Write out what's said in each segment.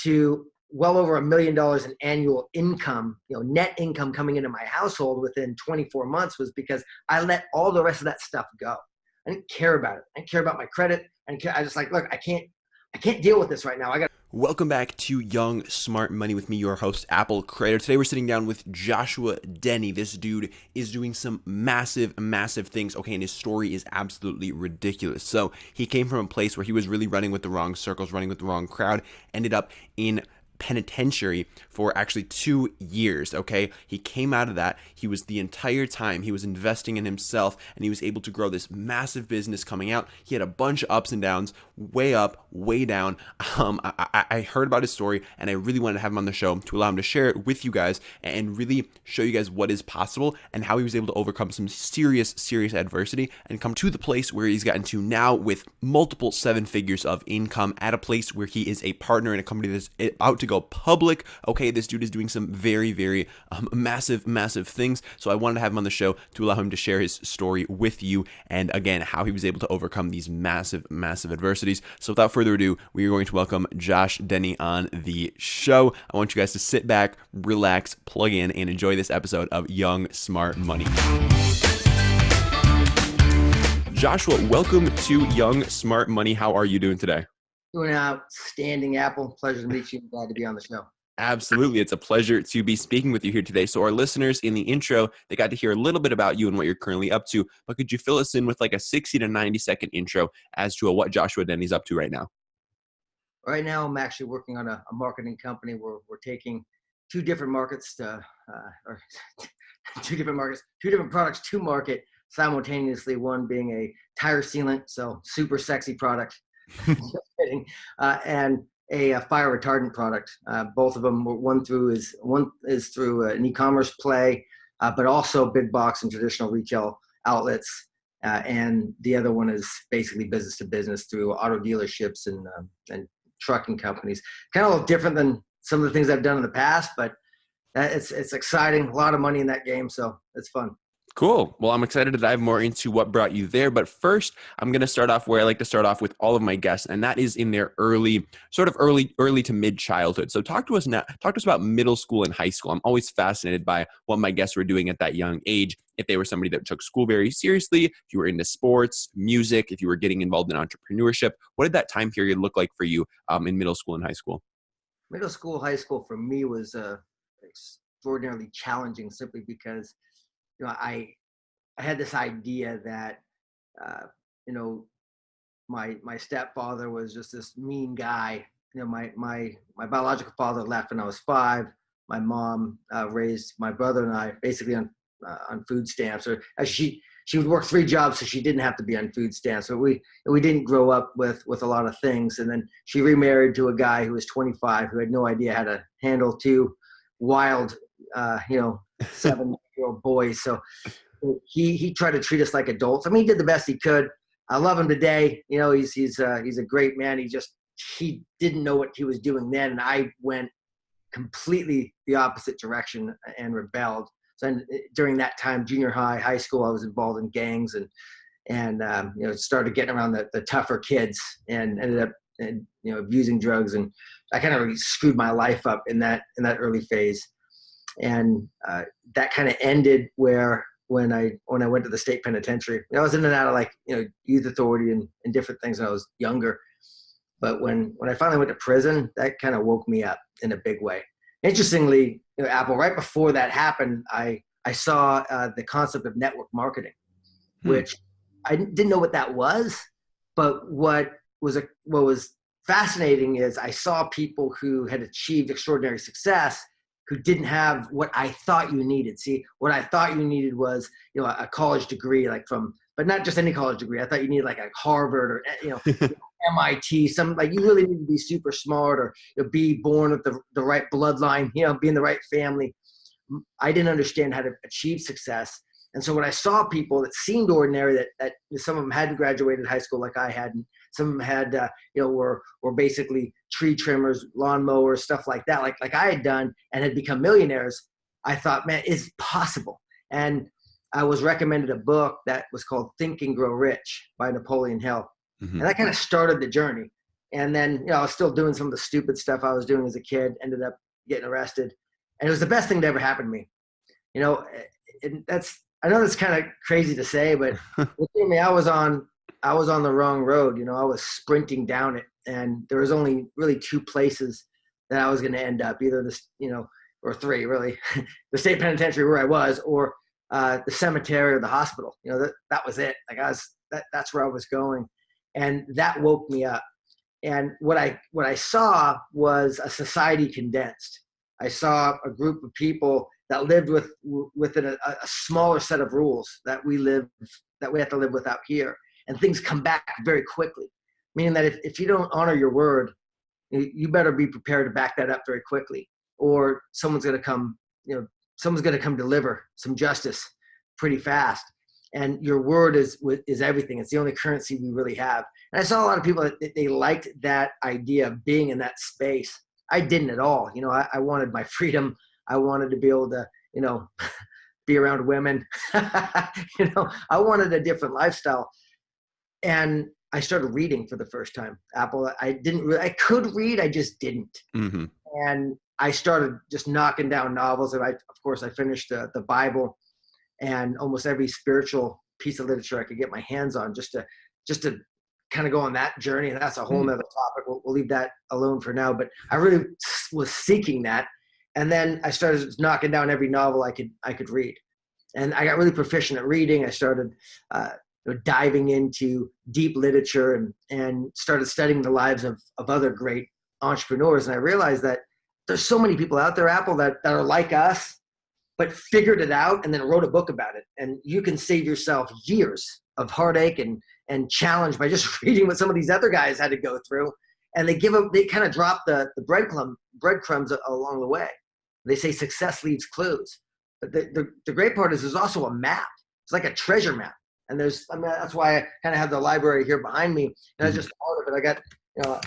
to well over $1 million in annual income, net income coming into my household within 24 months was because I let all the rest of that stuff go. I didn't care about it. I didn't care about my credit. I just like, look, I can't deal with this right now. Welcome back to Young Smart Money with me, your host, Apple Creator. Today we're sitting down with Joshua Denne. This dude is doing some massive things. Okay, and his story is absolutely ridiculous. So he came from a place where he was really running with the wrong circles, running with the wrong crowd, ended up in penitentiary for actually 2 years. Okay, he came out of that. He was the entire time he was investing in himself, and he was able to grow this massive business coming out. He had a bunch of ups and downs, way up, way down. I heard about his story, and I really wanted to have him on the show to allow him to share it with you guys and really show you guys what is possible and how he was able to overcome some serious adversity and come to the place where he's gotten to now with multiple 7 figures of income at a place where he is a partner in a company that's about to go public. Okay, this dude is doing some very massive things. So I wanted to have him on the show to allow him to share his story with you, and again, how he was able to overcome these massive adversities. So without further ado, we are going to welcome Josh Denne on the show. I want you guys to sit back, relax, plug in, and enjoy this episode of Young Smart Money. Joshua, welcome to Young Smart Money. How are you doing today? Doing outstanding, Apple. Pleasure to meet you. Glad to be on the show. Absolutely. It's a pleasure to be speaking with you here today. So our listeners in the intro, they got to hear a little bit about you and what you're currently up to, but could you fill us in with like a 60 to 90 second intro as to what Joshua Denne is up to right now? Right now, I'm actually working on a marketing company where we're taking two different products to market simultaneously, one being a tire sealant, so super sexy product, and a fire retardant product. Both of them, one is through an e-commerce play, but also big box and traditional retail outlets, and the other one is basically business to business through auto dealerships and trucking companies. Kind of a little different than some of the things I've done in the past, but it's exciting. A lot of money in that game, so it's fun. Cool. Well, I'm excited to dive more into what brought you there. But first, I'm going to start off where I like to start off with all of my guests, and that is in their early to mid childhood. So talk to us about middle school and high school. I'm always fascinated by what my guests were doing at that young age. If they were somebody that took school very seriously, if you were into sports, music, if you were getting involved in entrepreneurship, what did that time period look like for you in middle school and high school? Middle school, high school for me was extraordinarily challenging simply because I had this idea that, my stepfather was just this mean guy. My biological father left when I was 5. My mom raised my brother and I basically on food stamps, or she would work 3 jobs so she didn't have to be on food stamps. So we didn't grow up with a lot of things. And then she remarried to a guy who was 25 who had no idea how to handle 2 wild, 7-year-old boys. So he tried to treat us like adults. I mean, he did the best he could. I love him today. He's a great man. He didn't know what he was doing then, and I went completely the opposite direction and rebelled. So during that time, junior high, high school, I was involved in gangs and started getting around the tougher kids and ended up abusing drugs, and I kind of really screwed my life up in that early phase. And that kind of ended when I went to the state penitentiary. I was in and out of youth authority and different things when I was younger. But when I finally went to prison, that kind of woke me up in a big way. Interestingly, Apple, right before that happened, I saw the concept of network marketing, which I didn't know what that was. But what was fascinating is I saw people who had achieved extraordinary success who didn't have what I thought you needed. See, what I thought you needed was, a college degree, but not just any college degree. I thought you needed like a Harvard or, MIT, you really need to be super smart or be born with the right bloodline, be in the right family. I didn't understand how to achieve success. And so when I saw people that seemed ordinary, that some of them hadn't graduated high school like I hadn't, some of them had, were basically tree trimmers, lawn mowers, stuff like that, like I had done, and had become millionaires. I thought, man, it's possible. And I was recommended a book that was called Think and Grow Rich by Napoleon Hill. Mm-hmm. And that kind of started the journey. And then, I was still doing some of the stupid stuff I was doing as a kid, ended up getting arrested. And it was the best thing to ever happen to me. And I know that's kind of crazy to say, but for me, I was on the wrong road. I was sprinting down it, and there was only really two places that I was going to end up, either this, or three really, the state penitentiary where I was, or the cemetery or the hospital. That was it. Like that's where I was going. And that woke me up. And what I saw was a society condensed. I saw a group of people that lived within a smaller set of rules that we have to live with out here. And things come back very quickly, meaning that if you don't honor your word, you better be prepared to back that up very quickly, or someone's going to come deliver some justice pretty fast. And your word is everything. It's the only currency we really have. And I saw a lot of people that they liked that idea of being in that space. I didn't at all. I wanted my freedom. I wanted to be able to, be around women. I wanted a different lifestyle. And I started reading for the first time. Apple, I could read, I just didn't. Mm-hmm. And I started just knocking down novels. And of course, I finished the Bible and almost every spiritual piece of literature I could get my hands on, just to kind of go on that journey. And that's a whole nother topic. We'll leave that alone for now. But I really was seeking that. And then I started knocking down every novel I could read. And I got really proficient at reading. I started diving into deep literature and started studying the lives of other great entrepreneurs. And I realized that there's so many people out there, Apple, that are like us, but figured it out and then wrote a book about it. And you can save yourself years of heartache and challenge by just reading what some of these other guys had to go through. And they kind of drop the breadcrumbs along the way. They say success leaves clues. But the great part is there's also a map. It's like a treasure map. And that's why I kind of have the library here behind me. And that's just part of it.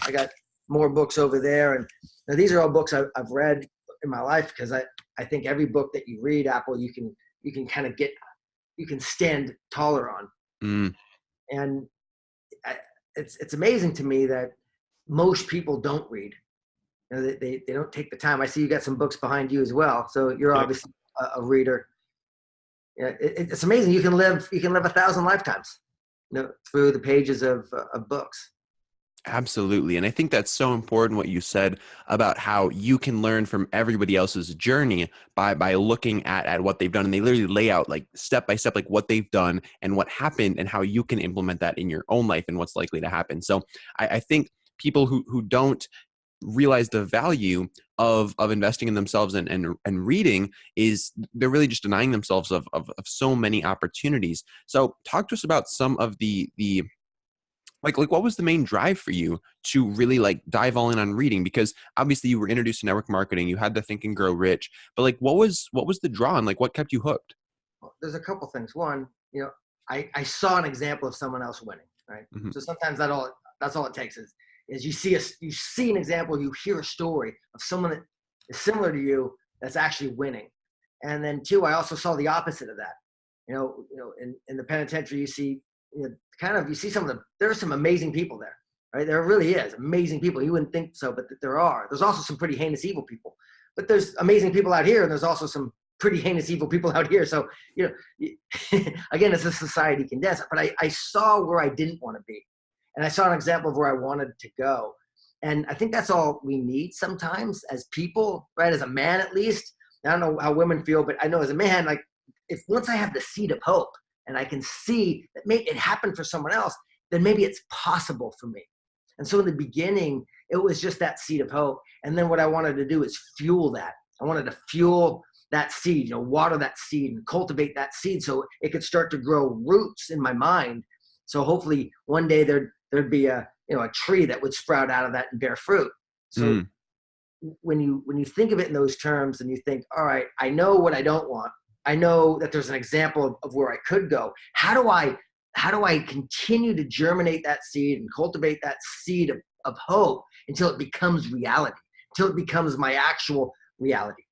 I got more books over there. And these are all books I've read in my life, because I think every book that you read, Apple, you can kind of you can stand taller on. Mm. And it's amazing to me that most people don't read. They don't take the time. I see you got some books behind you as well. So you're obviously a reader. It's amazing. You can live 1,000 lifetimes, through the pages of books. Absolutely. And I think that's so important what you said about how you can learn from everybody else's journey by looking at what they've done. And they literally lay out like step by step, like what they've done and what happened and how you can implement that in your own life and what's likely to happen. So I think people who don't realize the value of investing in themselves and reading is they're really just denying themselves of so many opportunities. So talk to us about some of the like what was the main drive for you to really like dive all in on reading? Because obviously you were introduced to network marketing, you had the Think and Grow Rich, but like what was the draw and like what kept you hooked? Well, there's a couple things. One, I saw an example of someone else winning, right? Mm-hmm. So sometimes that's all it takes is you see an example, you hear a story of someone that is similar to you that's actually winning. And then two, I also saw the opposite of that. In the penitentiary, you see, you see there are some amazing people there, right? There really is amazing people. You wouldn't think so, but there are. There's also some pretty heinous evil people, but there's amazing people out here, and there's also some pretty heinous evil people out here. So, again, it's a society condensed, but I saw where I didn't want to be. And I saw an example of where I wanted to go. And I think that's all we need sometimes as people, right? As a man, at least. I don't know how women feel, but I know as a man, like if once I have the seed of hope and I can see that maybe it happened for someone else, then maybe it's possible for me. And so in the beginning, it was just that seed of hope. And then what I wanted to do is fuel that. I wanted to fuel that seed, water that seed and cultivate that seed so it could start to grow roots in my mind. So hopefully one day there'd be a tree that would sprout out of that and bear fruit. So when you think of it in those terms and you think, all right, I know what I don't want. I know that there's an example of where I could go. How do I continue to germinate that seed and cultivate that seed of hope until it becomes reality, until it becomes my actual reality?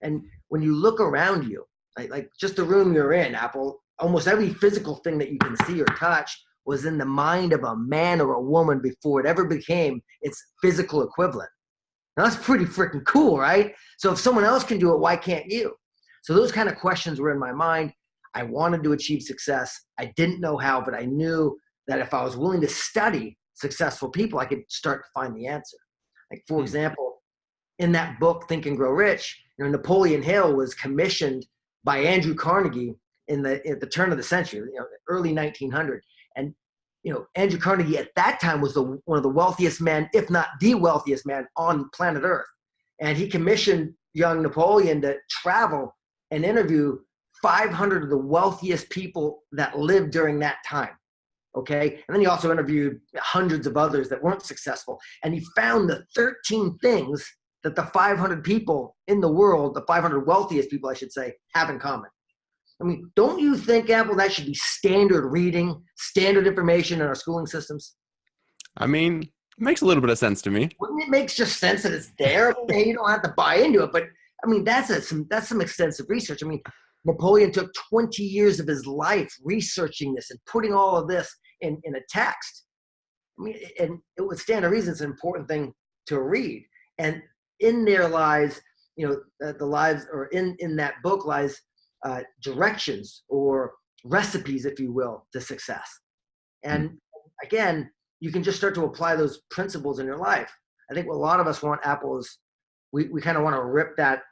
And when you look around you, like just the room you're in, Apple, almost every physical thing that you can see or touch was in the mind of a man or a woman before it ever became its physical equivalent. Now, that's pretty freaking cool, right? So if someone else can do it, why can't you? So those kind of questions were in my mind. I wanted to achieve success. I didn't know how, but I knew that if I was willing to study successful people, I could start to find the answer. Like, for example, in that book, Think and Grow Rich, Napoleon Hill was commissioned by Andrew Carnegie at the turn of the century, early 1900. And, Andrew Carnegie at that time was one of the wealthiest men, if not the wealthiest man on planet Earth. And he commissioned young Napoleon to travel and interview 500 of the wealthiest people that lived during that time. Okay. And then he also interviewed hundreds of others that weren't successful. And he found the 13 things that the 500 people in the world, the 500 wealthiest people, I should say, have in common. I mean, don't you think, Apple, that should be standard reading, standard information in our schooling systems? I mean, it makes a little bit of sense to me. Wouldn't it make just sense that it's there? You don't have to buy into it. But I mean, that's some extensive research. I mean, Napoleon took 20 years of his life researching this and putting all of this in a text. I mean, and it would stand to reason it's an important thing to read. And in there lies, the lives, or in that book lies directions or recipes, if you will, to success. And again, you can just start to apply those principles in your life. I think what a lot of us want, Apple, is we kind of want to rip that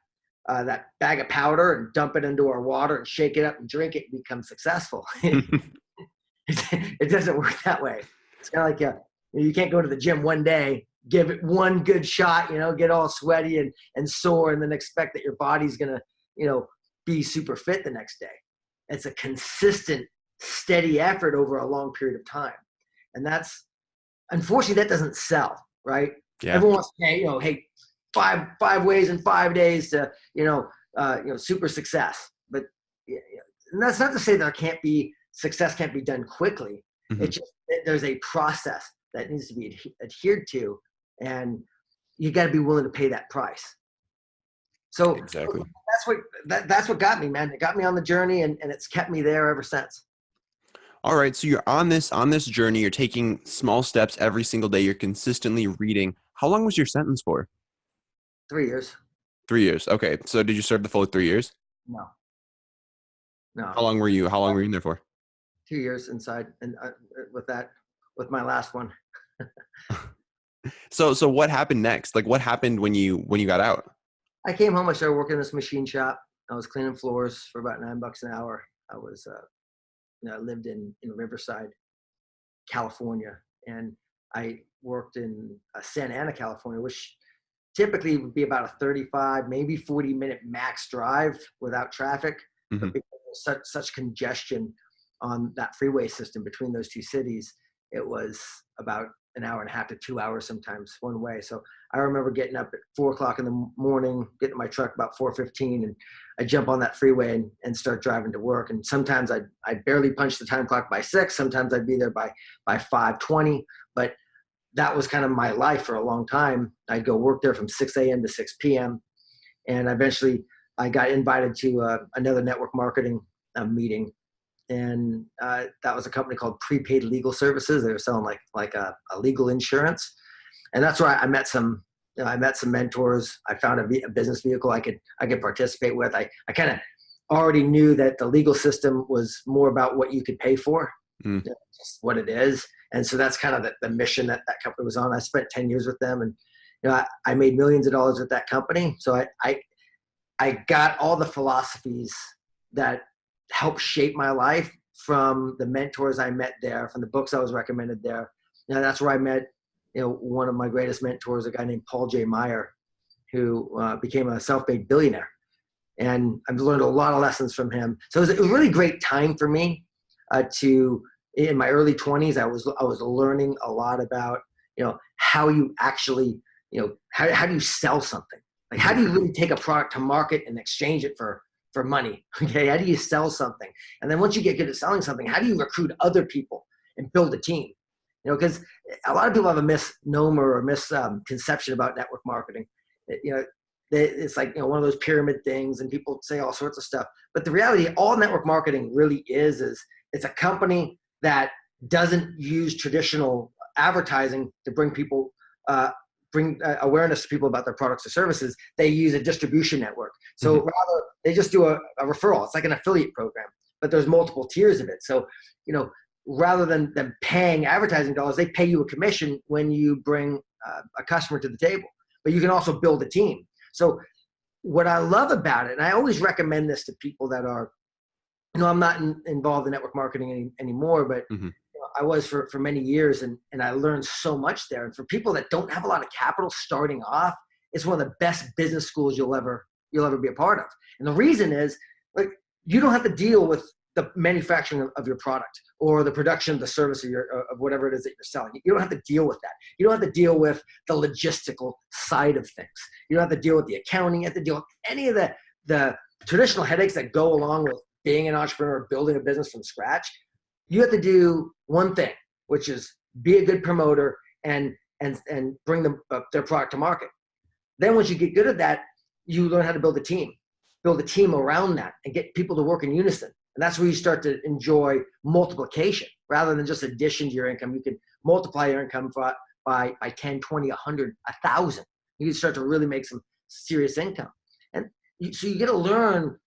bag of powder and dump it into our water and shake it up and drink it and become successful. It doesn't work that way. It's kind of like you can't go to the gym one day, give it one good shot, get all sweaty and sore, and then expect that your body's gonna, be super fit the next day. It's a consistent, steady effort over a long period of time. And unfortunately, that doesn't sell, right? Yeah. Everyone wants to say, hey, five ways in 5 days to, super success. But and that's not to say that success can't be done quickly. Mm-hmm. It's just there's a process that needs to be adhered to, and you got to be willing to pay that price. So exactly. That's what got me, man. It got me on the journey, and it's kept me there ever since. All right. So you're on this journey. You're taking small steps every single day. You're consistently reading. How long was your sentence for? 3 years. 3 years. Okay. So did you serve the full 3 years? No. How long were you in there for? 2 years inside, and with my last one. So what happened next? Like, what happened when you got out? I came home. I started working in this machine shop. I was cleaning floors for about $9 an hour. I was, I lived in Riverside, California, and I worked in Santa Ana, California, which typically would be about a 35, maybe 40-minute max drive without traffic. Mm-hmm. But because there's such congestion on that freeway system between those two cities, it was about an hour and a half to 2 hours sometimes one way. So I remember getting up at 4:00 in the morning, getting in my truck about 4:15, and I jump on that freeway and start driving to work. And sometimes I'd barely punch the time clock by 6. Sometimes I'd be there by 5:20. But that was kind of my life for a long time. I'd go work there from 6 a.m. to 6 p.m. And eventually I got invited to another network marketing meeting. And that was a company called Prepaid Legal Services. They were selling like a legal insurance, and that's where I met some. I met some mentors. I found a business vehicle I could participate with. I kind of already knew that the legal system was more about what you could pay for, just what it is, and so that's kind of the mission that company was on. I spent 10 years with them, and I made millions of dollars with that company. So I got all the philosophies that helped shape my life from the mentors I met there, from the books I was recommended there. That's where I met, one of my greatest mentors, a guy named Paul J. Meyer, who became a self-made billionaire. And I've learned a lot of lessons from him. So it was a really great time for me in my early 20s, I was learning a lot about, how you actually, how do you sell something? Like, how do you really take a product to market and exchange it for money? Okay. How do you sell something? And then once you get good at selling something, how do you recruit other people and build a team? Because a lot of people have a misnomer or misconception about network marketing. It's like, one of those pyramid things, and people say all sorts of stuff. But the reality, all network marketing really is it's a company that doesn't use traditional advertising to bring people, bring awareness to people about their products or services. They use a distribution network. So rather, they just do a referral. It's like an affiliate program, but there's multiple tiers of it. So, rather than them paying advertising dollars, they pay you a commission when you bring a customer to the table. But you can also build a team. So what I love about it, and I always recommend this to people that are, I'm not involved in network marketing anymore, but I was for many years, and I learned so much there. And for people that don't have a lot of capital starting off, it's one of the best business schools you'll ever be a part of. And the reason is, like, you don't have to deal with the manufacturing of your product or the production of the service of whatever it is that you're selling. You don't have to deal with that. You don't have to deal with the logistical side of things. You don't have to deal with the accounting. You have to deal with any of the traditional headaches that go along with being an entrepreneur, building a business from scratch. You have to do one thing, which is be a good promoter and bring them their product to market. Then once you get good at that, you learn how to build a team around that and get people to work in unison. And that's where you start to enjoy multiplication rather than just addition to your income. You can multiply your income by 10, 20, 100, 1,000. You can start to really make some serious income. And so you get to learn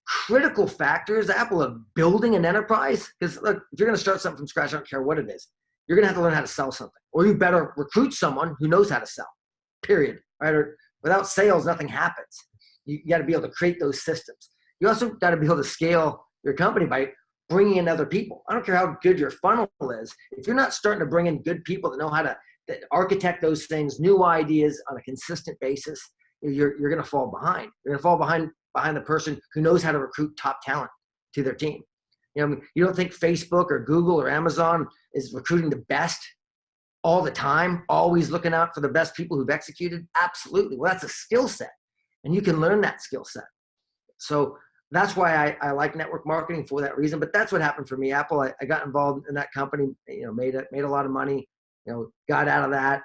critical factors, Apple, of building an enterprise. Because look, if you're going to start something from scratch, I don't care what it is, you're going to have to learn how to sell something, or you better recruit someone who knows how to sell, period. Right? Or without sales, nothing happens. You got to be able to create those systems. You also got to be able to scale your company by bringing in other people. I don't care how good your funnel is. If you're not starting to bring in good people that know how to architect those things, new ideas on a consistent basis, you're going to fall behind. You're going to fall behind the person who knows how to recruit top talent to their team. You don't think Facebook or Google or Amazon is recruiting the best all the time, always looking out for the best people who've executed? Absolutely. Well, that's a skill set, and you can learn that skill set. So that's why I like network marketing, for that reason. But that's what happened for me. Apple, I got involved in that company, made a lot of money, got out of that,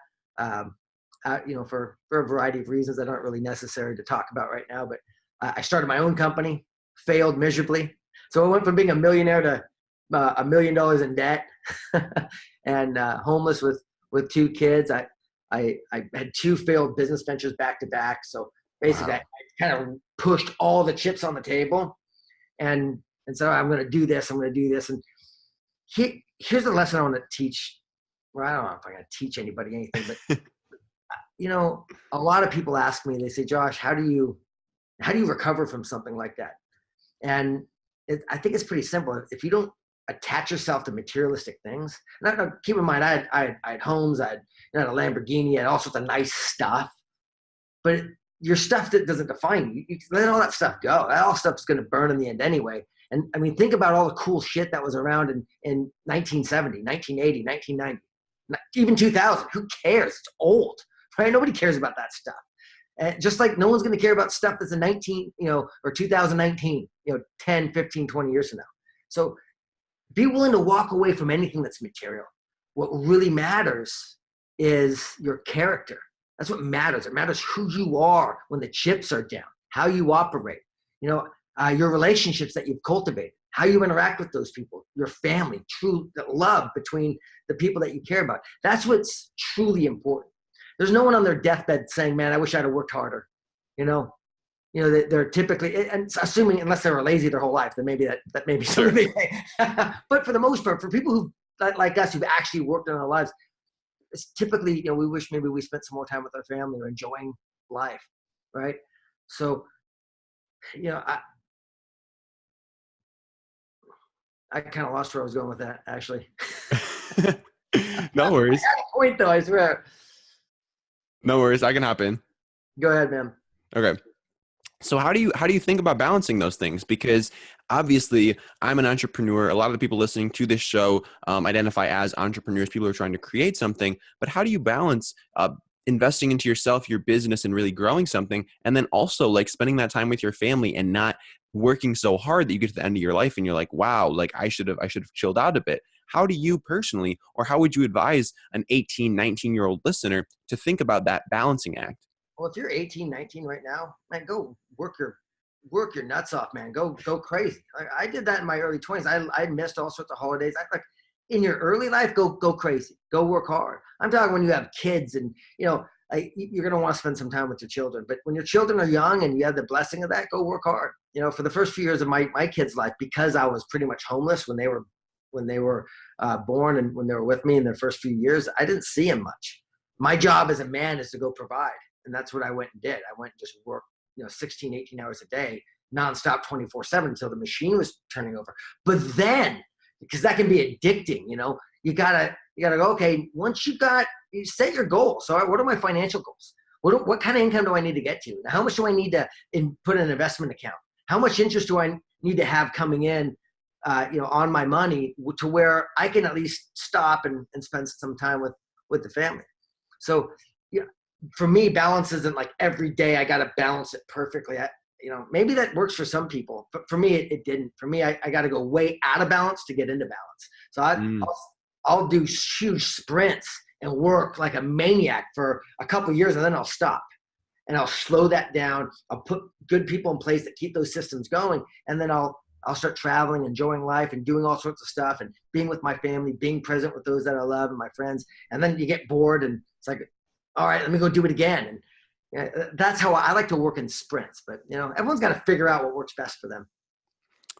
for a variety of reasons that aren't really necessary to talk about right now. But I started my own company, failed miserably. So I went from being a millionaire to $1 million in debt and homeless with 2 kids. I had 2 failed business ventures back to back. So basically, wow. I kind of pushed all the chips on the table, and so I'm going to do this. I'm going to do this. And here's the lesson I want to teach. Well, I don't know if I'm going to teach anybody anything, but a lot of people ask me. They say, Josh, how do you recover from something like that? And I think it's pretty simple. If you don't attach yourself to materialistic things, and keep in mind, I had homes, I had a Lamborghini, I had all sorts of nice stuff, but your stuff that doesn't define you. You let all that stuff go. That all stuff's going to burn in the end anyway. And I mean, think about all the cool shit that was around in 1970, 1980, 1990, even 2000. Who cares? It's old, right? Nobody cares about that stuff. And just like no one's going to care about stuff that's in 2019, 10, 15, 20 years from now. So be willing to walk away from anything that's material. What really matters is your character. That's what matters. It matters who you are when the chips are down, how you operate, your relationships that you've cultivated, how you interact with those people, your family, true love between the people that you care about. That's what's truly important. There's no one on their deathbed saying, man, I wish I'd have worked harder. They're typically, and assuming unless they were lazy their whole life, then maybe that may be something they say. But for the most part, for people who like us, who've actually worked in our lives, it's typically, we wish maybe we spent some more time with our family or enjoying life, right? So, I kind of lost where I was going with that, actually. No worries. I had a point, though, I swear. No worries. I can hop in. Go ahead, man. Okay. So how do you think about balancing those things? Because obviously I'm an entrepreneur. A lot of the people listening to this show identify as entrepreneurs, people who are trying to create something. But how do you balance investing into yourself, your business, and really growing something, and then also like spending that time with your family and not working so hard that you get to the end of your life and you're like, wow, like I should have chilled out a bit. How do you personally, or how would you advise an 18, 19-year-old listener to think about that balancing act? Well, if you're 18, 19 right now, man, go work your nuts off, man. Go crazy. I did that in my early 20s. I missed all sorts of holidays. in your early life, go crazy, go work hard. I'm talking when you have kids and, you're going to want to spend some time with your children. But when your children are young and you have the blessing of that, go work hard. For the first few years of my kids' life, because I was pretty much homeless when they were born and when they were with me in their first few years, I didn't see them much. My job as a man is to go provide. And that's what I went and did. I went and just worked, 16, 18 hours a day, nonstop 24/7 until the machine was turning over. But then, because that can be addicting, you gotta go, okay, once you set your goals. So what are my financial goals? What kind of income do I need to get to? How much do I need to put in an investment account? How much interest do I need to have coming in, on my money to where I can at least stop and spend some time with the family? So, for me, balance isn't like every day I got to balance it perfectly. Maybe that works for some people, but for me, it didn't. For me, I got to go way out of balance to get into balance. So I'll do huge sprints and work like a maniac for a couple of years, and then I'll stop and I'll slow that down. I'll put good people in place that keep those systems going, and then I'll start traveling, enjoying life, and doing all sorts of stuff, and being with my family, being present with those that I love and my friends. And then you get bored, and it's like, all right, let me go do it again. And that's how I like to work in sprints. But everyone's got to figure out what works best for them.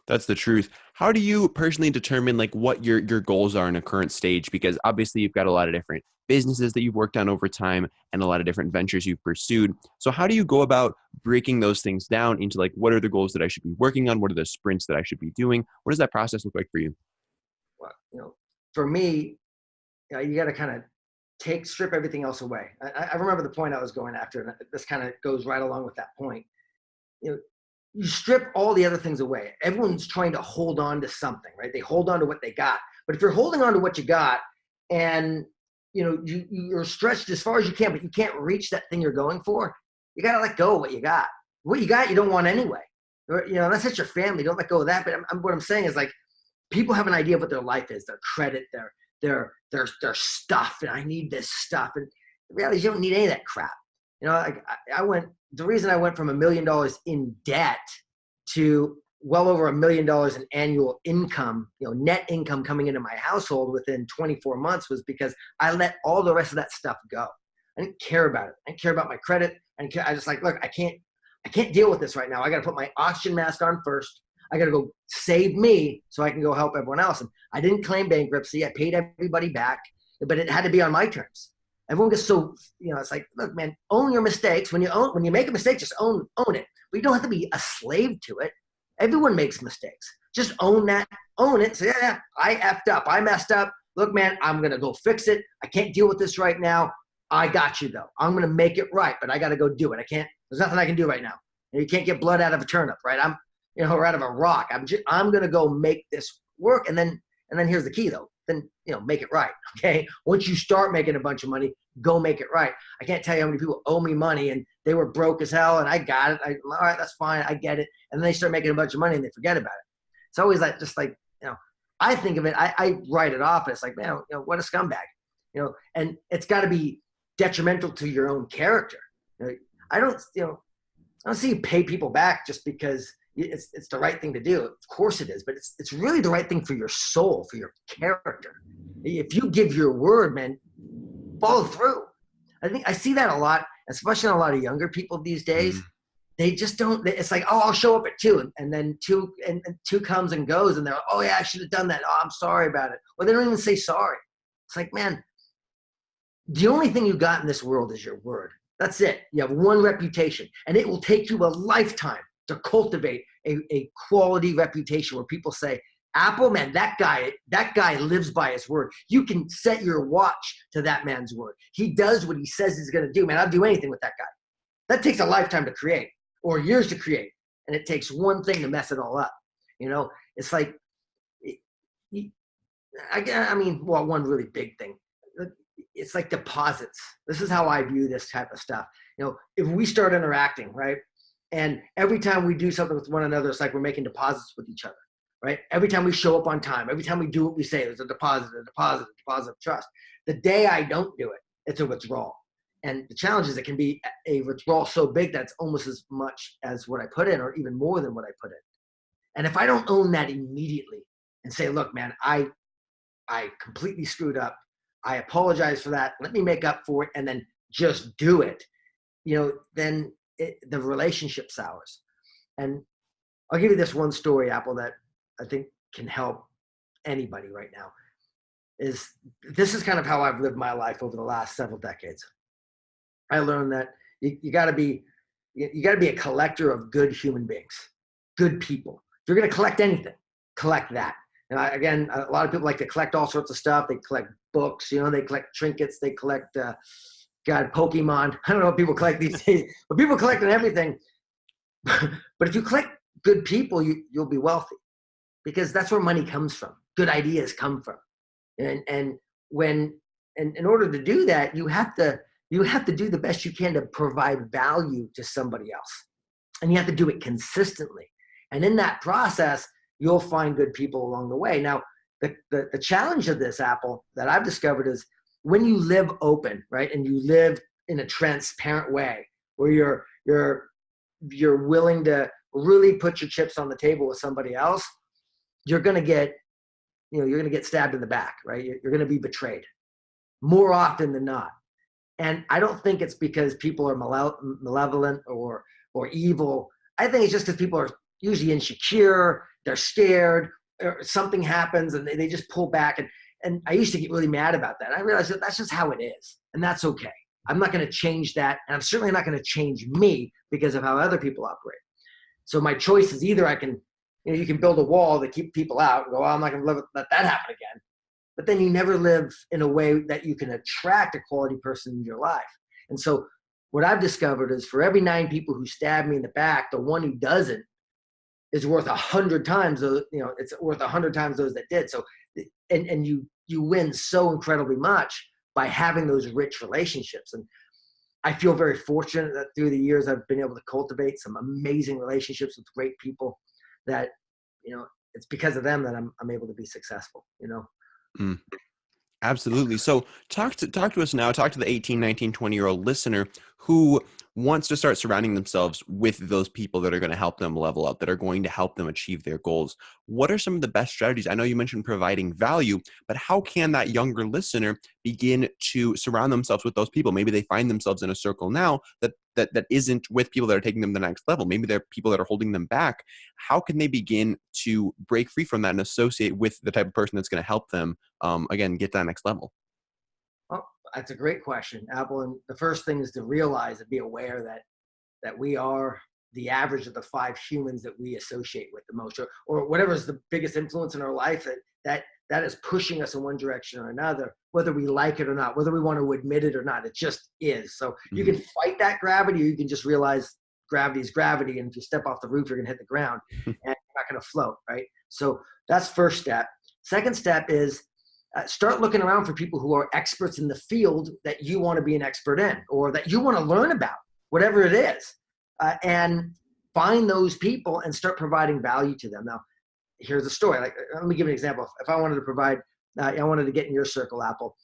That's the truth. How do you personally determine like what your goals are in a current stage? Because obviously you've got a lot of different businesses that you've worked on over time and a lot of different ventures you've pursued. So how do you go about breaking those things down into like, what are the goals that I should be working on? What are the sprints that I should be doing? What does that process look like for you? Well, for me, you got to kind of strip everything else away. I remember the point I was going after, and this kind of goes right along with that point. You strip all the other things away. Everyone's trying to hold on to something, right? They hold on to what they got. But if you're holding on to what you got and you're stretched as far as you can, but you can't reach that thing you're going for, you got to let go of what you got. What you got, you don't want anyway. That's just your family. Don't let go of that. But what I'm saying is, like, people have an idea of what their life is, their credit, their stuff. And I need this stuff. And the reality is you don't need any of that crap. The reason I went from $1 million in debt to well over $1 million in annual income, net income coming into my household within 24 months was because I let all the rest of that stuff go. I didn't care about it. I didn't care about my credit. I just like, look, I can't deal with this right now. I got to put my oxygen mask on first. I got to go save me so I can go help everyone else. And I didn't claim bankruptcy. I paid everybody back, but it had to be on my terms. Everyone gets so, it's like, look, man, own your mistakes. When you make a mistake, just own it. But you don't have to be a slave to it. Everyone makes mistakes. Just own that, own it. Say, yeah, I effed up. I messed up. Look, man, I'm going to go fix it. I can't deal with this right now. I got you though. I'm going to make it right, but I got to go do it. There's nothing I can do right now. You can't get blood out of a turnip, right? Or out of a rock. I'm going to go make this work. And then here's the key though. Then, make it right. Okay. Once you start making a bunch of money, go make it right. I can't tell you how many people owe me money and they were broke as hell and I got it. All right, that's fine. I get it. And then they start making a bunch of money and they forget about it. It's always like, just like, I think of it, I write it off. And it's like, man, what a scumbag, and it's got to be detrimental to your own character. I don't see you pay people back just because it's the right thing to do. Of course it is, but it's really the right thing for your soul, for your character. If you give your word, man, follow through. I think I see that a lot, especially in a lot of younger people these days. Mm-hmm. They just don't. It's like, oh, I'll show up at 2, and then 2 comes and goes, and they're like, oh yeah, I should have done that. Oh, I'm sorry about it. Or they don't even say sorry. It's like, man, the only thing you got in this world is your word. That's it. You have one reputation, and it will take you a lifetime to cultivate a quality reputation where people say, Apple, man, that guy lives by his word. You can set your watch to that man's word. He does what he says he's going to do, man. I'll do anything with that guy. That takes a lifetime to create or years to create. And it takes one thing to mess it all up. It's like, one really big thing. It's like deposits. This is how I view this type of stuff. If we start interacting, right? And every time we do something with one another, it's like we're making deposits with each other, right? Every time we show up on time, every time we do what we say, there's a deposit of trust. The day I don't do it, it's a withdrawal. And the challenge is it can be a withdrawal so big that it's almost as much as what I put in or even more than what I put in. And if I don't own that immediately and say, look, man, I I completely screwed up. I apologize for that. Let me make up for it, and then just do it. Then the relationship sours. And I'll give you this one story, Apple, that I think can help anybody right now. This is kind of how I've lived my life over the last several decades. I learned that you got to be a collector of good human beings, good people. If you're going to collect anything, collect that. And again, a lot of people like to collect all sorts of stuff. They collect books, they collect trinkets, they collect, Pokemon. I don't know what people collect these days, but people collect everything. But if you collect good people, you'll be wealthy, because that's where money comes from. Good ideas come from. And in order to do that, you have to do the best you can to provide value to somebody else. And you have to do it consistently. And in that process, you'll find good people along the way. Now, the challenge of this, Apple, that I've discovered is when you live open, right? And you live in a transparent way where you're willing to really put your chips on the table with somebody else, you're going to get stabbed in the back, right? You're going to be betrayed more often than not. And I don't think it's because people are malevolent or evil. I think it's just because people are usually insecure, they're scared, or something happens and they just pull back. And I used to get really mad about that. I realized that that's just how it is, and that's okay. I'm not going to change that, and I'm certainly not going to change me because of how other people operate. So my choice is either I can, you can build a wall to keep people out and go, I'm not going to let that happen again. But then you never live in a way that you can attract a quality person in your life. And so what I've discovered is for every 9 people who stab me in the back, the one who doesn't is worth 100 times those, it's worth 100 times those that did. So, and you win so incredibly much by having those rich relationships. And I feel very fortunate that through the years, I've been able to cultivate some amazing relationships with great people that, it's because of them that I'm able to be successful, Mm. Absolutely. So talk to us now, talk to the 18, 19, 20-year-old listener who wants to start surrounding themselves with those people that are going to help them level up, that are going to help them achieve their goals. What are some of the best strategies? I know you mentioned providing value, but how can that younger listener begin to surround themselves with those people? Maybe they find themselves in a circle now that isn't with people that are taking them to the next level. Maybe they're people that are holding them back. How can they begin to break free from that and associate with the type of person that's going to help them, again, get to that next level? Oh, that's a great question, Apple. And the first thing is to realize and be aware that we are the average of the 5 humans that we associate with the most, or whatever is the biggest influence in our life that is pushing us in one direction or another, whether we like it or not, whether we want to admit it or not. It just is. So you can fight that gravity, or you can just realize gravity is gravity. And if you step off the roof, you're going to hit the ground and you're not going to float, right? So that's first step. Second step is start looking around for people who are experts in the field that you want to be an expert in, or that you want to learn about, whatever it is, and find those people and start providing value to them. Now, here's a story. Like, let me give an example. If I wanted to provide, I wanted to get in your circle, Apple,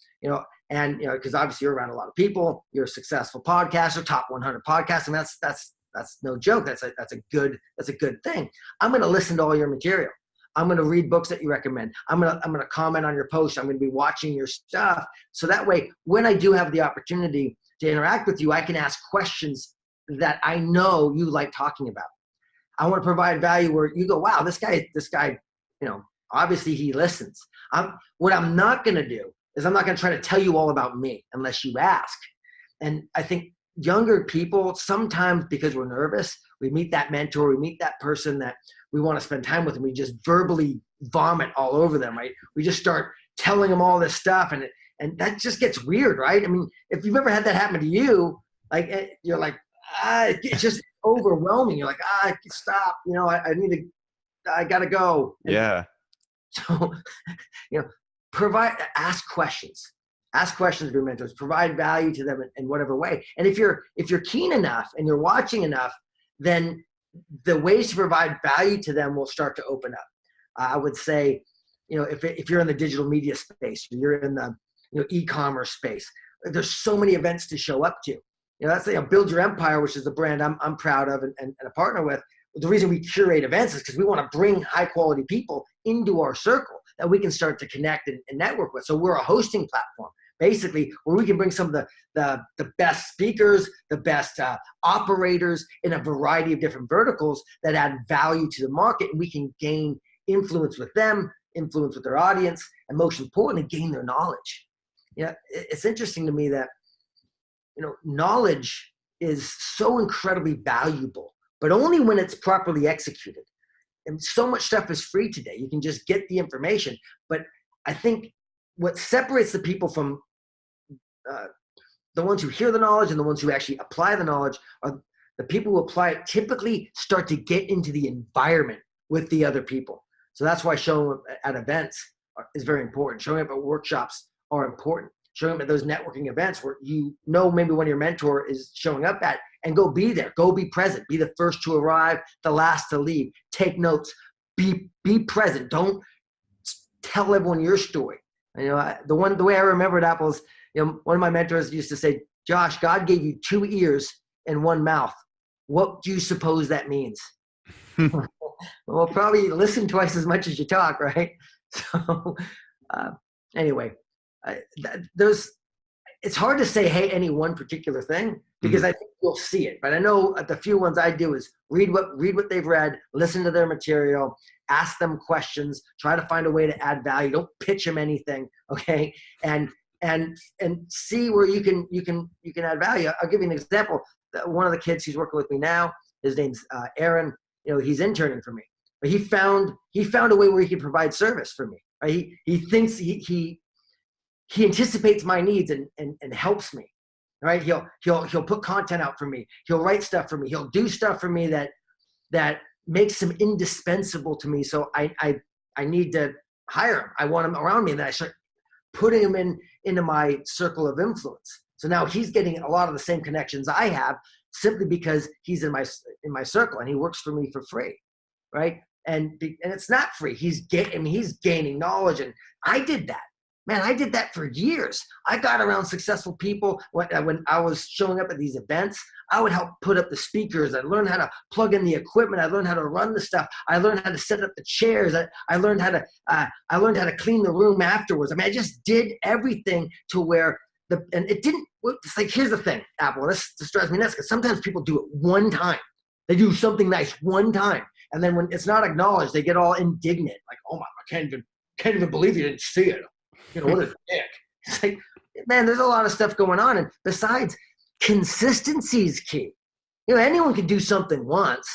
and because obviously you're around a lot of people, you're a successful podcaster, top 100 podcast, and that's no joke. That's a good thing. I'm going to listen to all your material. I'm going to read books that you recommend. I'm going to comment on your posts. I'm going to be watching your stuff. So that way, when I do have the opportunity to interact with you, I can ask questions that I know you like talking about. I want to provide value where you go, wow, this guy, obviously he listens. What I'm not going to do is I'm not going to try to tell you all about me unless you ask. And I think younger people, sometimes because we're nervous, we meet that mentor, we meet that person that we want to spend time with, and we just verbally vomit all over them, right? We just start telling them all this stuff, and that just gets weird, right? I mean, if you've ever had that happen to you, like, you're like, it's just overwhelming. You're like, stop, I gotta go. And Yeah. so, ask questions of your mentors, provide value to them in whatever way. And if you're keen enough and you're watching enough, then the ways to provide value to them will start to open up. I would say, if you're in the digital media space, you're in the e-commerce space, there's so many events to show up to. That's Build Your Empire, which is the brand I'm proud of and a partner with. The reason we curate events is because we want to bring high quality people into our circle. that we can start to connect and network with. So we're a hosting platform, basically, where we can bring some of the best speakers, the best operators in a variety of different verticals that add value to the market, and we can gain influence with them, influence with their audience, and most importantly, gain their knowledge. It's interesting to me that, knowledge is so incredibly valuable, but only when it's properly executed. And so much stuff is free today. You can just get the information. But I think what separates the people from the ones who hear the knowledge and the ones who actually apply the knowledge are the people who apply it typically start to get into the environment with the other people. So that's why showing up at events is very important. Showing up at workshops are important. Showing up at those networking events where maybe one of your mentor is showing up at, and go be there, go be present, be the first to arrive, the last to leave, take notes, be present. Don't tell everyone your story. The way I remember at Apple is, one of my mentors used to say, Josh, God gave you 2 ears and 1 mouth. What do you suppose that means? Well, probably listen twice as much as you talk, right? So anyway, it's hard to say, hey, any one particular thing, because I think you'll see it. But I know the few ones I do is read what they've read, listen to their material, ask them questions, try to find a way to add value. Don't pitch them anything, okay? And see where you can add value. I'll give you an example. One of the kids who's working with me now, his name's Aaron. He's interning for me, but he found a way where he can provide service for me. Right? He thinks he anticipates my needs and helps me. Right? He'll put content out for me. He'll write stuff for me. He'll do stuff for me that makes him indispensable to me. So I need to hire him. I want him around me, and then I start putting him into my circle of influence. So now he's getting a lot of the same connections I have, simply because he's in my circle and he works for me for free, right? And it's not free. He's gaining knowledge, and I did that. Man, I did that for years. I got around successful people when I was showing up at these events. I would help put up the speakers. I learned how to plug in the equipment. I learned how to run the stuff. I learned how to set up the chairs. I learned how to clean the room afterwards. I mean, I just did everything to where it's like, here's the thing, Apple. This drives me nuts because sometimes people do it one time. They do something nice one time, and then when it's not acknowledged, they get all indignant. Like, oh my, I can't even believe you didn't see it. What a dick. It's like, man, there's a lot of stuff going on. And besides, consistency is key. Anyone can do something once.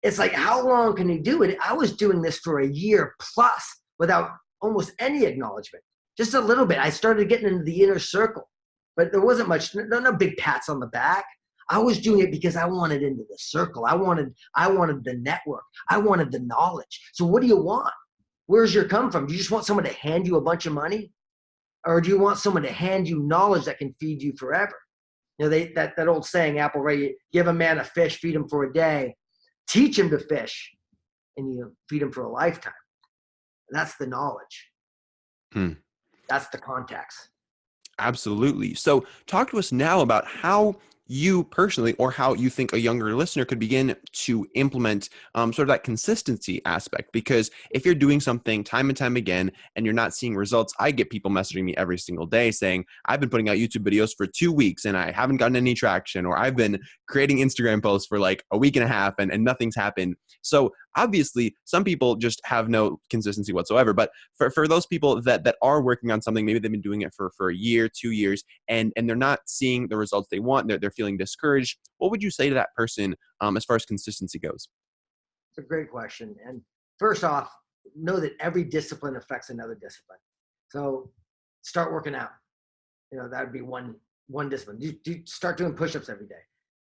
It's like, how long can you do it? I was doing this for a year plus without almost any acknowledgement. Just a little bit. I started getting into the inner circle, but there wasn't much, no big pats on the back. I was doing it because I wanted into the circle. I wanted the network. I wanted the knowledge. So what do you want? Where's your come from? Do you just want someone to hand you a bunch of money? Or do you want someone to hand you knowledge that can feed you forever? That old saying, Apple, right? You give a man a fish, feed him for a day, teach him to fish, and you feed him for a lifetime. That's the knowledge. That's the contacts. Absolutely. So talk to us now about how you personally, or how you think a younger listener could begin to implement sort of that consistency aspect. Because if you're doing something time and time again and you're not seeing results, I get people messaging me every single day saying, I've been putting out YouTube videos for 2 weeks and I haven't gotten any traction, or I've been creating Instagram posts for like a week and a half and nothing's happened. So obviously some people just have no consistency whatsoever. But for those people that are working on something, maybe they've been doing it for a year, 2 years, and they're not seeing the results they want, they're feeling discouraged, what would you say to that person as far as consistency goes? It's a great question. And first off, know that every discipline affects another discipline. So start working out. That would be one discipline. You start doing push-ups every day.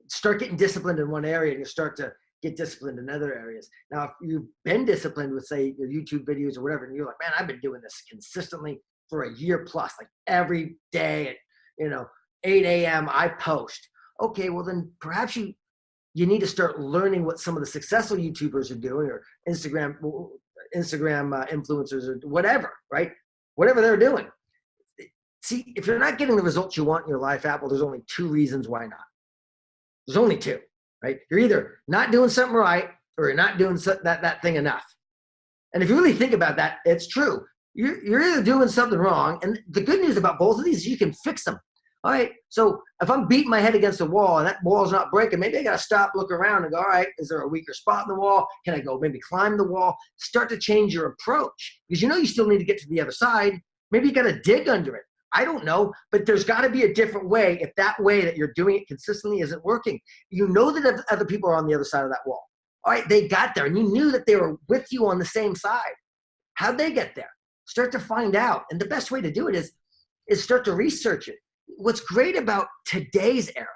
Start getting disciplined in one area, and you start to get disciplined in other areas. Now, if you've been disciplined with, say, your YouTube videos or whatever, and you're like, man, I've been doing this consistently for a year plus, like every day at 8 a.m. I post. Okay, well then perhaps you need to start learning what some of the successful YouTubers are doing, or Instagram influencers, or whatever, right? Whatever they're doing. See, if you're not getting the results you want in your life, Apple, there's only 2 reasons why not. There's only 2, right? You're either not doing something right, or you're not doing that thing enough. And if you really think about that, it's true. you're either doing something wrong. And the good news about both of these is you can fix them. All right. So if I'm beating my head against a wall and that wall's not breaking, maybe I got to stop, look around and go, all right, is there a weaker spot in the wall? Can I go maybe climb the wall? Start to change your approach because you still need to get to the other side. Maybe you got to dig under it. I don't know, but there's got to be a different way if that way that you're doing it consistently isn't working. You know that other people are on the other side of that wall. All right, they got there and you knew that they were with you on the same side. How'd they get there? Start to find out. And the best way to do it is start to research it. What's great about today's era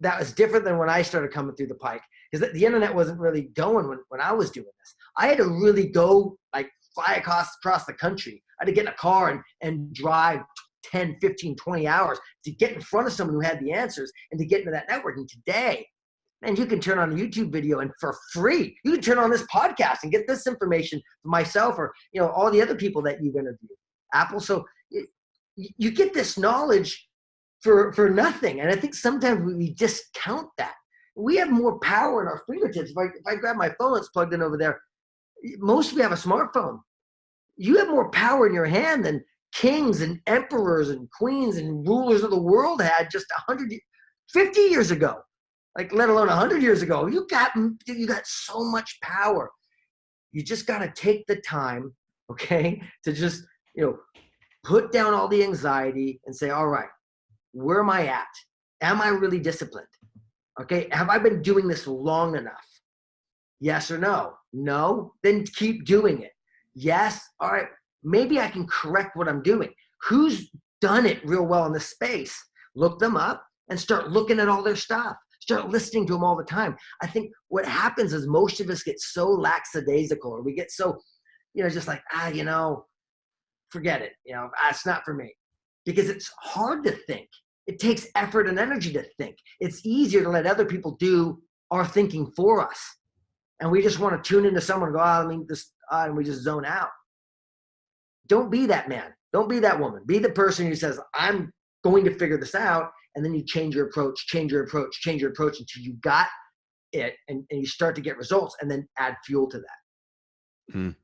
that was different than when I started coming through the pike is that the internet wasn't really going when I was doing this. I had to really go like fly across the country. I had to get in a car and drive 10, 15, 20 hours to get in front of someone who had the answers and to get into that network. And today, man, you can turn on a YouTube video and for free, you can turn on this podcast and get this information for myself or, all the other people that you've interviewed. Apple. So you get this knowledge for nothing. And I think sometimes we discount that. We have more power in our fingertips. If I grab my phone, it's plugged in over there. Most of you have a smartphone. You have more power in your hand than kings and emperors and queens and rulers of the world had just 50 years ago, like let alone 100 years ago. You got so much power. You just got to take the time, okay, to just, put down all the anxiety and say, all right, where am I at? Am I really disciplined? Okay, have I been doing this long enough? Yes or no? No, then keep doing it. Yes, all right, maybe I can correct what I'm doing. Who's done it real well in this space? Look them up and start looking at all their stuff. Start listening to them all the time. I think what happens is most of us get so lackadaisical or we get so, just like, forget it. It's not for me. Because it's hard to think. It takes effort and energy to think. It's easier to let other people do our thinking for us. And we just want to tune into someone and go, and we just zone out. Don't be that man. Don't be that woman. Be the person who says, I'm going to figure this out. And then you change your approach until you got it and you start to get results and then add fuel to that.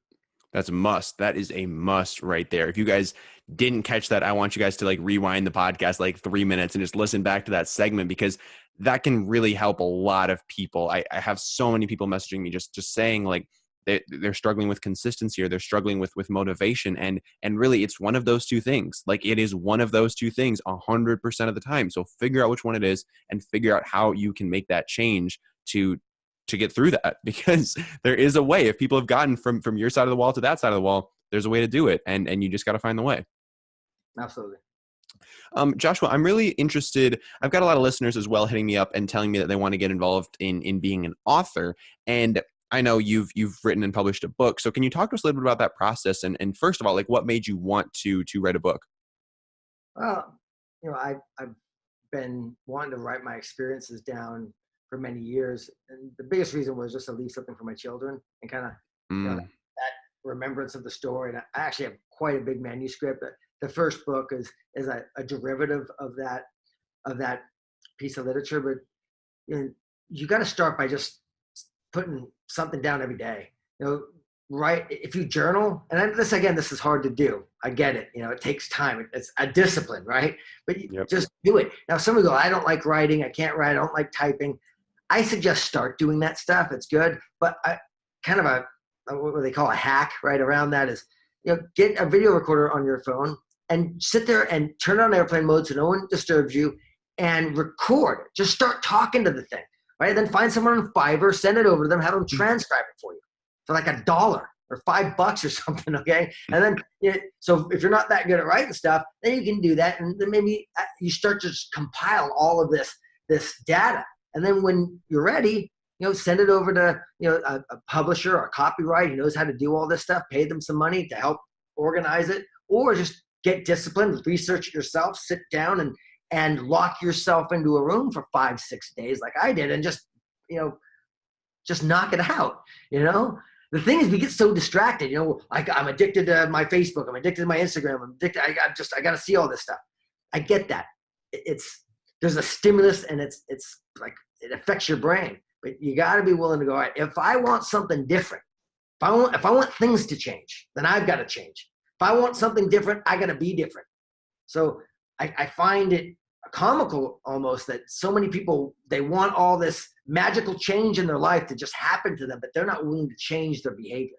That's a must. That is a must right there. If you guys didn't catch that, I want you guys to rewind the podcast 3 minutes and just listen back to that segment because that can really help a lot of people. I have so many people messaging me just saying they're struggling with consistency or they're struggling with motivation. And really it's one of those two things. It is one of those two things 100% of the time. So figure out which one it is and figure out how you can make that change to get through that, because there is a way. If people have gotten from your side of the wall to that side of the wall, there's a way to do it. And you just got to find the way. Absolutely. Joshua, I'm really interested. I've got a lot of listeners as well hitting me up and telling me that they want to get involved in being an author. And I know you've written and published a book. So can you talk to us a little bit about that process? And first of all, what made you want to write a book? Well, I've been wanting to write my experiences down for many years. And the biggest reason was just to leave something for my children and kind of that remembrance of the story. And I actually have quite a big manuscript. The first book is a derivative of that piece of literature. But you got to start by just putting something down every day. Right? If you journal, and this is hard to do. I get it. It takes time. It's a discipline, right? But just do it. Now, some people go, I don't like writing. I can't write. I don't like typing. I suggest start doing that stuff. It's good. But kind of what they call a hack right around that is, get a video recorder on your phone and sit there and turn on airplane mode so no one disturbs you and record. Just start talking to the thing, right? Then find someone on Fiverr, send it over to them, have them transcribe it for you for $1 or $5 or something, okay? And then, so if you're not that good at writing stuff, then you can do that. And then maybe you start to just compile all of this data. And then when you're ready, send it over to, a publisher or a copyright who knows how to do all this stuff, pay them some money to help organize it, or just get disciplined, research it yourself, sit down and lock yourself into a room for 5-6 days like I did and just knock it out, The thing is we get so distracted, I'm addicted to my Facebook, I'm addicted to my Instagram, I'm addicted, I got to see all this stuff. I get that. There's a stimulus and it's it affects your brain, but you got to be willing to go, all right, if I want something different, if I want things to change, then I've got to change. I want something different, I got to be different. So I find it comical almost that so many people, they want all this magical change in their life to just happen to them, but they're not willing to change their behavior.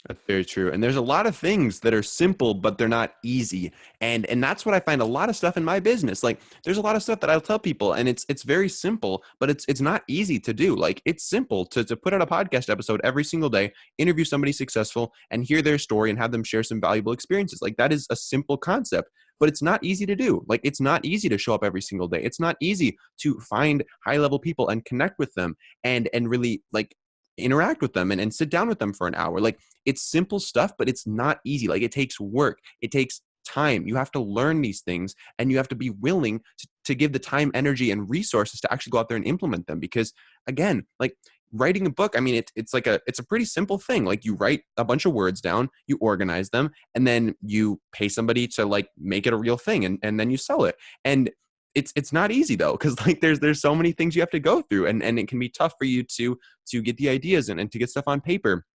That's very true. And there's a lot of things that are simple, but they're not easy. And that's what I find a lot of stuff in my business. Like there's a lot of stuff that I'll tell people and it's very simple, but it's not easy to do. Like it's simple to put out a podcast episode every single day, interview somebody successful and hear their story and have them share some valuable experiences. Like that is a simple concept, but it's not easy to do. Like it's not easy to show up every single day. It's not easy to find high level people and connect with them and really like interact with them and sit down with them for an hour. Like it's simple stuff, but it's not easy. Like it takes work. It takes time. You have to learn these things and you have to be willing to give the time, energy, and resources to actually go out there and implement them. Because again, like writing a book, I mean, it's a pretty simple thing. Like you write a bunch of words down, you organize them, and then you pay somebody to like make it a real thing and then you sell it. And it's not easy though, because like there's so many things you have to go through and it can be tough for you to get the ideas and to get stuff on paper.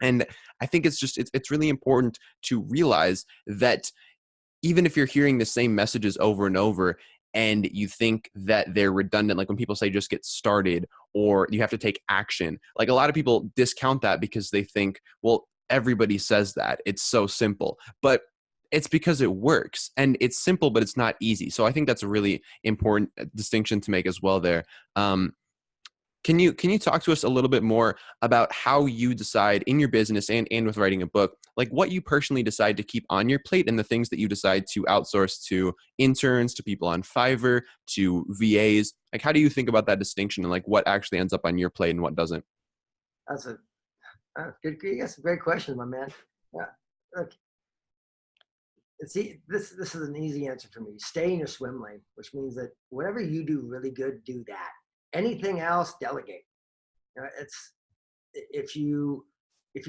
And I think it's really important to realize that even if you're hearing the same messages over and over and you think that they're redundant, like when people say just get started or you have to take action, like a lot of people discount that because they think, well, everybody says that. It's so simple. But it's because it works and it's simple, but it's not easy. So I think that's a really important distinction to make as well there. Can you talk to us a little bit more about how you decide in your business and with writing a book, like what you personally decide to keep on your plate and the things that you decide to outsource to interns, to people on Fiverr, to VAs? Like, how do you think about that distinction and like what actually ends up on your plate and what doesn't? That's a that's a great question, my man. Yeah. Look, see, this is an easy answer for me. Stay in your swim lane, which means that whatever you do really good, do that. Anything else, delegate. It's if you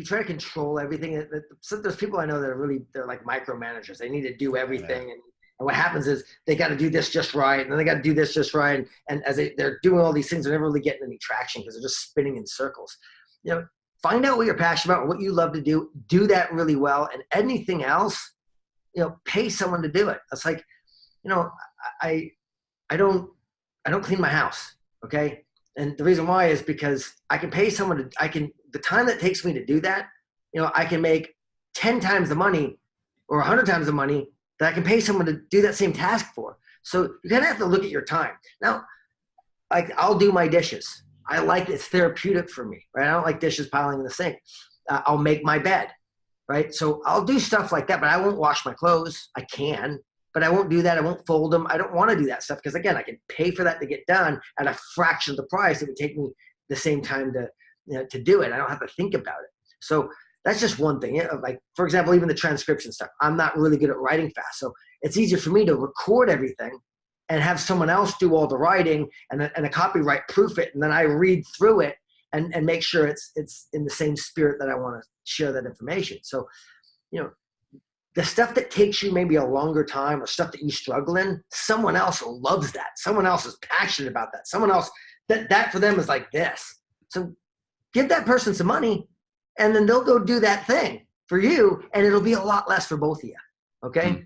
try to control everything. So there's people I know that are they're like micromanagers. They need to do everything, and what happens is they got to do this just right, and then they got to do this just right, and as they're doing all these things, they're never really getting any traction because they're just spinning in circles. Find out what you're passionate about, what you love to do. Do that really well, and anything else, pay someone to do it. It's like, I don't clean my house. Okay. And the reason why is because I can pay someone the time that takes me to do that, I can make 10 times the money or 100 times the money that I can pay someone to do that same task for. So you kind of have to look at your time. Now, like I'll do my dishes. I like it's therapeutic for me, right? I don't like dishes piling in the sink. I'll make my bed, right? So I'll do stuff like that, but I won't wash my clothes. I can, but I won't do that. I won't fold them. I don't want to do that stuff because again, I can pay for that to get done at a fraction of the price. It would take me the same time to do it. I don't have to think about it. So that's just one thing. Like for example, even the transcription stuff. I'm not really good at writing fast, so it's easier for me to record everything and have someone else do all the writing and a copyright proof it, and then I read through it and make sure it's in the same spirit that I want to share that information. So, the stuff that takes you maybe a longer time or stuff that you struggle in, someone else loves that. Someone else is passionate about that. Someone else, that for them is like this. So give that person some money and then they'll go do that thing for you and it'll be a lot less for both of you. Okay?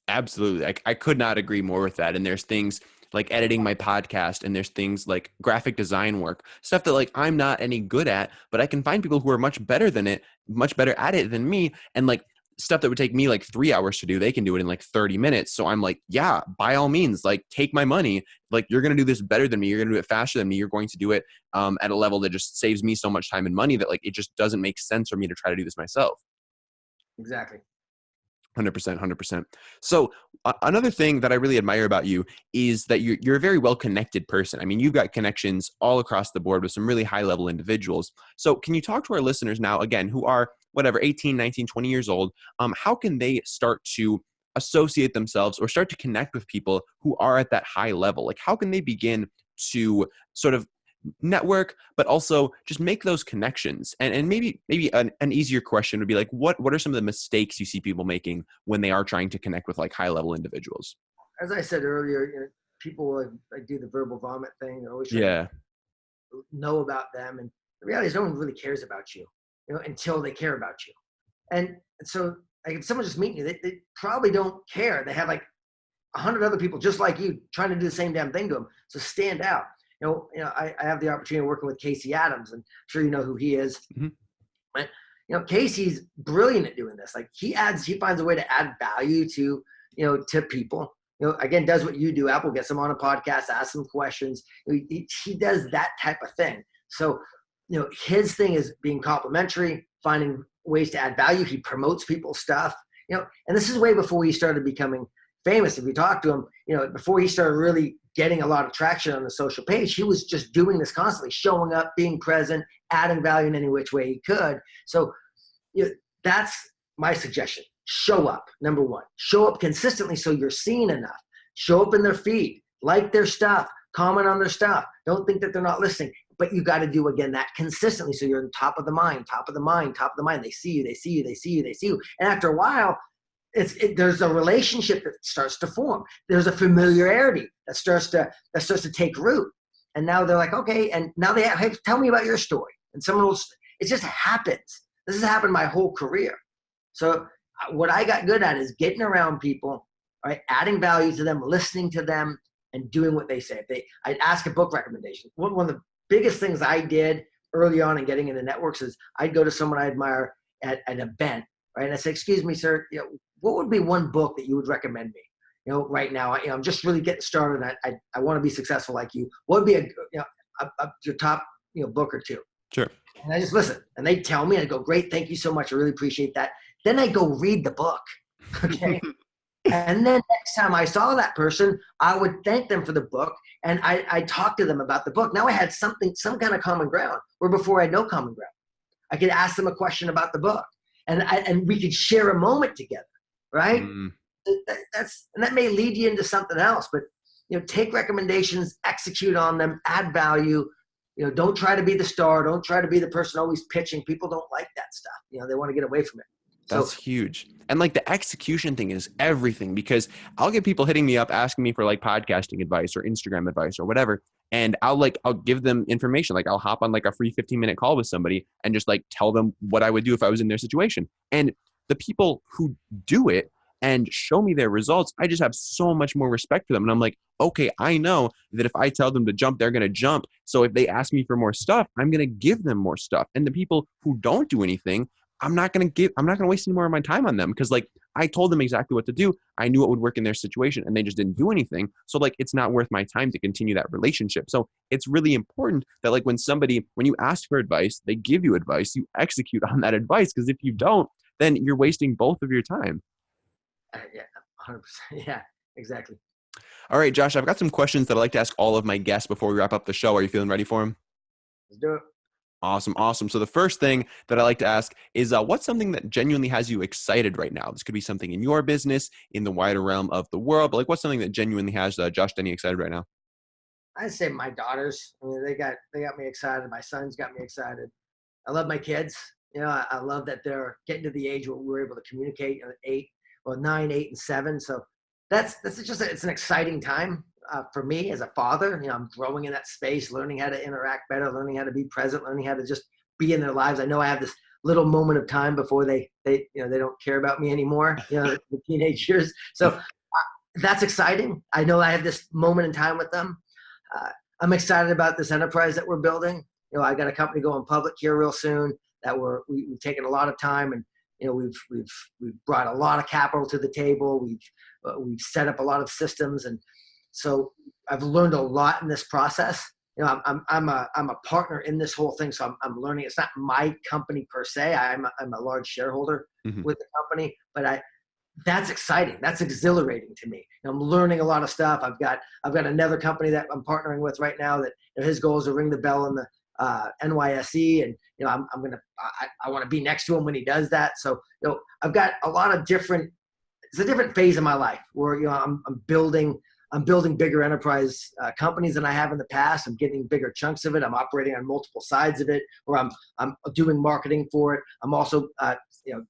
Absolutely. I could not agree more with that. And there's things like editing my podcast and there's things like graphic design work, stuff that like I'm not any good at, but I can find people who are much better at it than me. And like, stuff that would take me like 3 hours to do, they can do it in like 30 minutes. So I'm like, yeah, by all means, like take my money. Like you're going to do this better than me. You're going to do it faster than me. You're going to do it at a level that just saves me so much time and money that like, it just doesn't make sense for me to try to do this myself. Exactly. 100%, 100%. So another thing that I really admire about you is that you're a very well-connected person. I mean, you've got connections all across the board with some really high-level individuals. So can you talk to our listeners now, again, who are whatever, 18, 19, 20 years old, how can they start to associate themselves or start to connect with people who are at that high level? Like how can they begin to sort of network, but also just make those connections? And maybe an easier question would be like, what are some of the mistakes you see people making when they are trying to connect with like high level individuals? As I said earlier, people like do the verbal vomit thing. They're always trying to know about them. And the reality is no one really cares about you, until they care about you. And so like, if someone just meeting you, they probably don't care. They have like 100 other people just like you trying to do the same damn thing to them. So stand out. I have the opportunity of working with Casey Adams, and I'm sure you know who he is. Mm-hmm. But Casey's brilliant at doing this. Like he finds a way to add value to people. Again, does what you do. Apple gets them on a podcast, asks them questions. He does that type of thing. So, his thing is being complimentary, finding ways to add value. He promotes people's stuff, and this is way before he started becoming famous. If you talk to him, before he started really getting a lot of traction on the social page, he was just doing this constantly, showing up, being present, adding value in any which way he could. So, that's my suggestion. Show up, number one. Show up consistently so you're seen enough. Show up in their feed, like their stuff, comment on their stuff. Don't think that they're not listening. But you got to do, again, that consistently so you're on top of the mind, top of the mind, top of the mind. They see you, they see you, they see you, they see you. And after a while, there's a relationship that starts to form. There's a familiarity that starts to take root. And now they're like, okay, and now they have, tell me about your story. And someone will, it just happens. This has happened my whole career. So what I got good at is getting around people, right, adding value to them, listening to them, and doing what they say. I'd ask a book recommendation. One of the biggest things I did early on in getting into networks is I'd go to someone I admire at an event, right, and I'd say, excuse me, sir, what would be one book that you would recommend me? Right now, I'm just really getting started, and I want to be successful like you. What would be your top book or two? Sure. And I just listen, and they tell me, and I go, great, thank you so much, I really appreciate that. Then I go read the book, okay? And then next time I saw that person, I would thank them for the book, and I talked to them about the book. Now I had some kind of common ground, where before I had no common ground. I could ask them a question about the book, and we could share a moment together, right? Mm. That may lead you into something else, but take recommendations, execute on them, add value. Don't try to be the star. Don't try to be the person always pitching. People don't like that stuff. They want to get away from it. That's huge. And like the execution thing is everything, because I'll get people hitting me up asking me for like podcasting advice or Instagram advice or whatever. And I'll give them information. Like I'll hop on like a free 15-minute call with somebody and just like tell them what I would do if I was in their situation. And the people who do it and show me their results, I just have so much more respect for them. And I'm like, okay, I know that if I tell them to jump, they're going to jump. So if they ask me for more stuff, I'm going to give them more stuff. And the people who don't do anything, I'm not going to waste any more of my time on them, because like I told them exactly what to do. I knew what would work in their situation, and they just didn't do anything. So like, it's not worth my time to continue that relationship. So it's really important that like when you ask for advice, they give you advice, you execute on that advice. Because if you don't, then you're wasting both of your time. Yeah, 100%. Yeah, exactly. All right, Josh, I've got some questions that I'd like to ask all of my guests before we wrap up the show. Are you feeling ready for them? Let's do it. Awesome. So the first thing that I like to ask is what's something that genuinely has you excited right now? This could be something in your business, in the wider realm of the world, but like what's something that genuinely has Josh Denne excited right now? I'd say my daughters. I mean, they got me excited. My son's got me excited. I love my kids. I love that they're getting to the age where we're able to communicate at 9, 8, and 7. So that's just it's an exciting time for me as a father. I'm growing in that space, learning how to interact better, learning how to be present, learning how to just be in their lives. I know I have this little moment of time before they don't care about me anymore, the teenage years. So that's exciting. I know I have this moment in time with them. I'm excited about this enterprise that we're building. I got a company going public here real soon that we've taken a lot of time, and we've brought a lot of capital to the table. We've set up a lot of systems, and so I've learned a lot in this process. I'm a partner in this whole thing, so I'm learning. It's not my company per se. I'm a large shareholder with the company, but that's exciting. That's exhilarating to me. I'm learning a lot of stuff. I've got another company that I'm partnering with right now that his goal is to ring the bell in the NYSE, and I want to be next to him when he does that. So I've got a lot of different. It's a different phase of my life where I'm building bigger enterprise companies than I have in the past. I'm getting bigger chunks of it. I'm operating on multiple sides of it, or I'm doing marketing for it. I'm also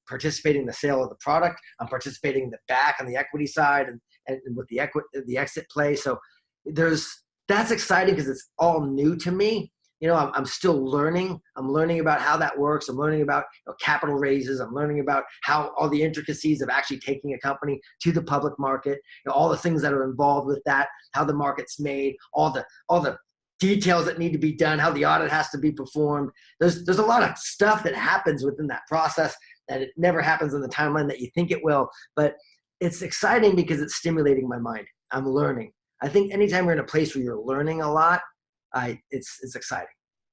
participating in the sale of the product. I'm participating in the back on the equity side and with the exit play. So that's exciting because it's all new to me. I'm still learning. I'm learning about how that works. I'm learning about capital raises. I'm learning about how all the intricacies of actually taking a company to the public market, all the things that are involved with that, how the market's made, all the details that need to be done, how the audit has to be performed. There's a lot of stuff that happens within that process, and it never happens in the timeline that you think it will. But it's exciting because it's stimulating my mind. I'm learning. I think anytime you're in a place where you're learning a lot, it's exciting.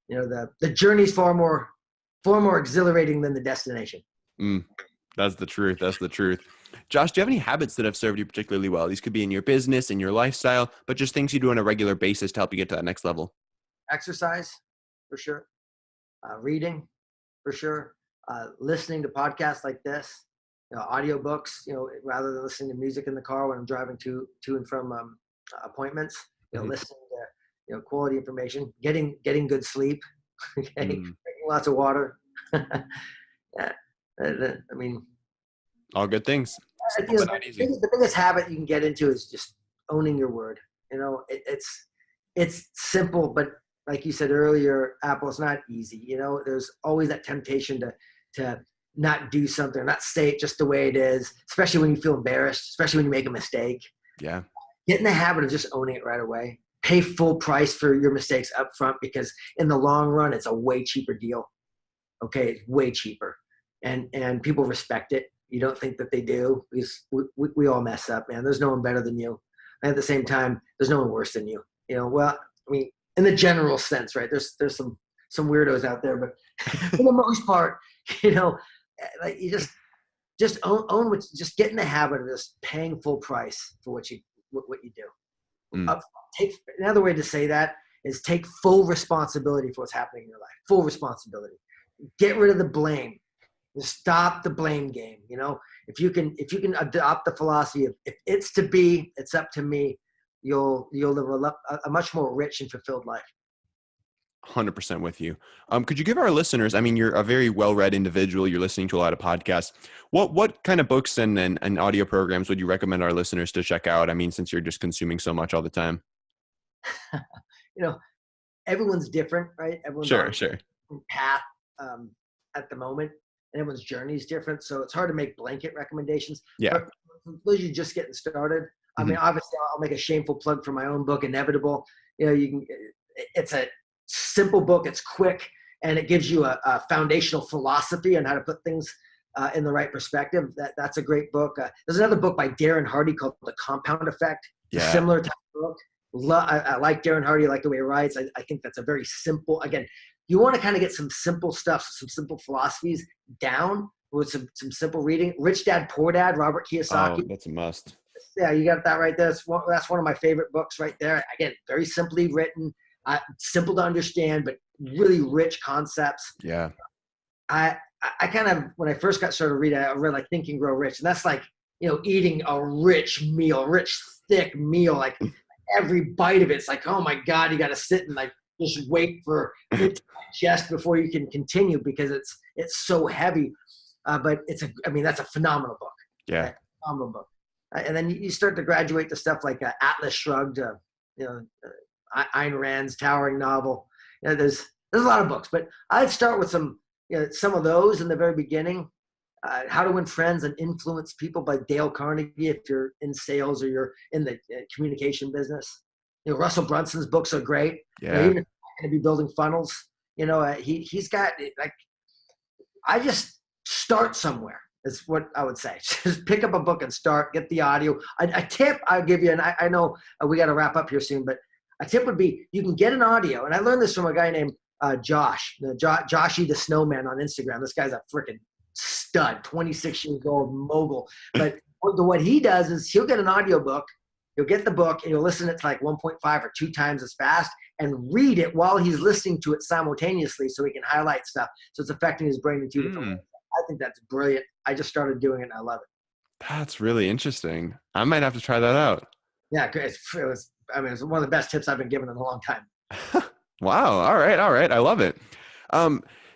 The journey's far more exhilarating than the destination. That's the truth. That's the truth. Josh, do you have any habits that have served you particularly well? These could be in your business, in your lifestyle, but just things you do on a regular basis to help you get to that next level. Exercise, for sure. Reading, for sure. Listening to podcasts like this, audiobooks, rather than listening to music in the car when I'm driving to and from appointments, listening to, quality information, getting good sleep, okay, drinking lots of water. Yeah. I mean, all good things. The biggest habit you can get into is just owning your word. It's simple, but like you said earlier, Apple, it's not easy. There's always that temptation to not do something, not say it just the way it is, especially when you feel embarrassed, especially when you make a mistake. Yeah. Get in the habit of just owning it right away. Pay full price for your mistakes up front, because in the long run, it's a way cheaper deal. Okay, it's way cheaper. And people respect it. You don't think that they do, because we all mess up, man. There's no one better than you. And at the same time, there's no one worse than you. Well, I mean, in the general sense, right? There's some weirdos out there, but for the most part, like you just own what, just get in the habit of just paying full price for what you do. Another way to say that is take full responsibility for what's happening in your life. Full responsibility. Get rid of the blame. Stop the blame game. If you can adopt the philosophy of, if it's to be, it's up to me, you'll live a much more rich and fulfilled life. 100% with you. Could you give our listeners, I mean, you're a very well-read individual. You're listening to a lot of podcasts. What kind of books and audio programs would you recommend our listeners to check out? I mean, since you're just consuming so much all the time. Everyone's different, right? Everyone's sure. Path at the moment, and everyone's journey is different. So it's hard to make blanket recommendations. Yeah. But for those you just getting started, I mean, obviously I'll make a shameful plug for my own book, Inevitable. It's a simple book. It's quick, and it gives you a foundational philosophy on how to put things in the right perspective. That's a great book. There's another book by Darren Hardy called The Compound Effect. It's a similar type of book. I like Darren Hardy. I like the way he writes. I think that's a very simple, again, you want to kind of get some simple stuff, some simple philosophies down with some simple reading. Rich Dad, Poor Dad, Robert Kiyosaki. Oh, that's a must. Yeah, you got that right there. That's one of my favorite books right there. Again, very simply written, simple to understand, but really rich concepts. Yeah. I kind of, when I first got started reading, I read like Think and Grow Rich. And that's like, eating a rich meal, rich, thick meal. Like every bite of it's like, oh my God, you got to sit and like just wait for it to digest before you can continue, because it's so heavy. But that's a phenomenal book. Yeah. Phenomenal book. And then you start to graduate to stuff like Atlas Shrugged, Ayn Rand's towering novel. There's a lot of books, but I'd start with some of those in the very beginning. How to Win Friends and Influence People by Dale Carnegie, if you're in sales or you're in the communication business. Russell Brunson's books are great. Yeah. Even if you're going to be building funnels, he's got, like, I just start somewhere. Is what I would say. Just pick up a book and start, get the audio. A tip I'll give you, and I know we got to wrap up here soon, but a tip would be, you can get an audio. And I learned this from a guy named Joshy the Snowman on Instagram. This guy's a freaking stud, 26 years old, mogul. But what he does is he'll get an audio book, he'll get the book, and he'll listen to it to like 1.5 or 2 times as fast and read it while he's listening to it simultaneously, so he can highlight stuff. So it's affecting his brain in 2 different ways. I think that's brilliant. I just started doing it and I love it. That's really interesting. I might have to try that out. Yeah, it's one of the best tips I've been given in a long time. Wow. All right. I love it.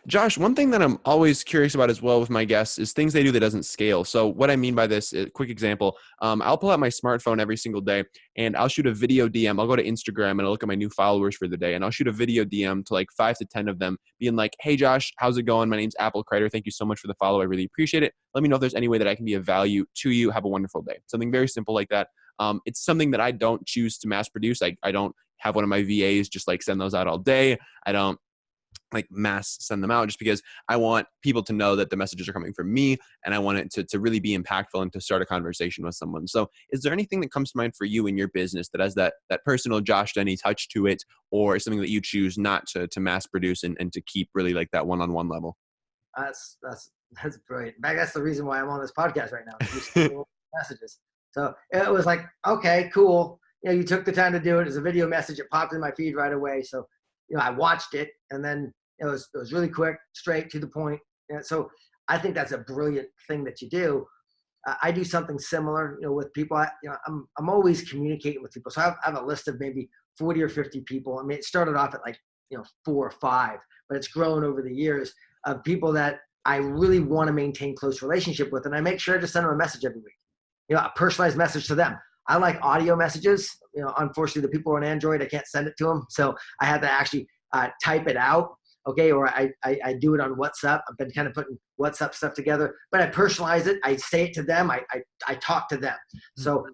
Josh, one thing that I'm always curious about as well with my guests is things they do that doesn't scale. So what I mean by this, a quick example, I'll pull out my smartphone every single day and I'll shoot a video DM. I'll go to Instagram and I'll look at my new followers for the day and I'll shoot a video DM to like 5 to 10 of them being like, hey Josh, how's it going? My name's Apple Crider. Thank you so much for the follow. I really appreciate it. Let me know if there's any way that I can be of value to you. Have a wonderful day. Something very simple like that. It's something that I don't choose to mass produce. I don't have one of my VAs just like send those out all day. I don't like mass send them out just because I want people to know that the messages are coming from me and I want it to really be impactful and to start a conversation with someone. So is there anything that comes to mind for you in your business that has that personal Josh Denne touch to it, or something that you choose not to mass produce and to keep really like that one-on-one level? That's brilliant. In fact, that's the reason why I'm on this podcast right now. Messages. So it was like, okay, cool. You took the time to do it. It's a video message. It popped in my feed right away. So, I watched it, and then it was really quick, straight to the point. And so I think that's a brilliant thing that you do. I do something similar, with people. I'm always communicating with people. So I have a list of maybe 40 or 50 people. I mean, it started off at like, 4 or 5, but it's grown over the years of people that I really want to maintain close relationship with. And I make sure to send them a message every week, a personalized message to them. I like audio messages. Unfortunately, the people on Android, I can't send it to them. So I have to actually type it out. Okay. Or I do it on WhatsApp. I've been kind of putting WhatsApp stuff together, but I personalize it. I say it to them. I talk to them. So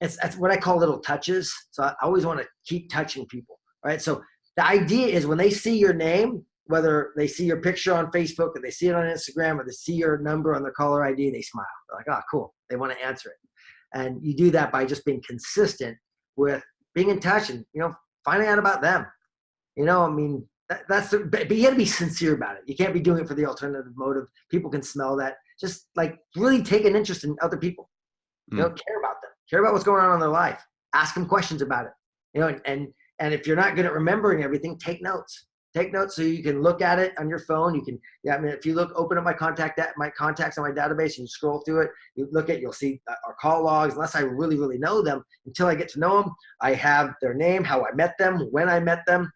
it's what I call little touches. So I always want to keep touching people. Right. So the idea is when they see your name, whether they see your picture on Facebook or they see it on Instagram or they see your number on their caller ID, they smile. They're like, oh, cool. They want to answer it. And you do that by just being consistent with being in touch and, finding out about them. But you got to be sincere about it. You can't be doing it for the alternative motive. People can smell that. Just like really take an interest in other people. Care about them. Care about what's going on in their life. Ask them questions about it. And if you're not good at remembering everything, take notes. Take notes so you can look at it on your phone. You can, if you open up my contacts on my database and you scroll through it, you'll see our call logs. Unless I really, really know them, until I get to know them, I have their name, how I met them, when I met them,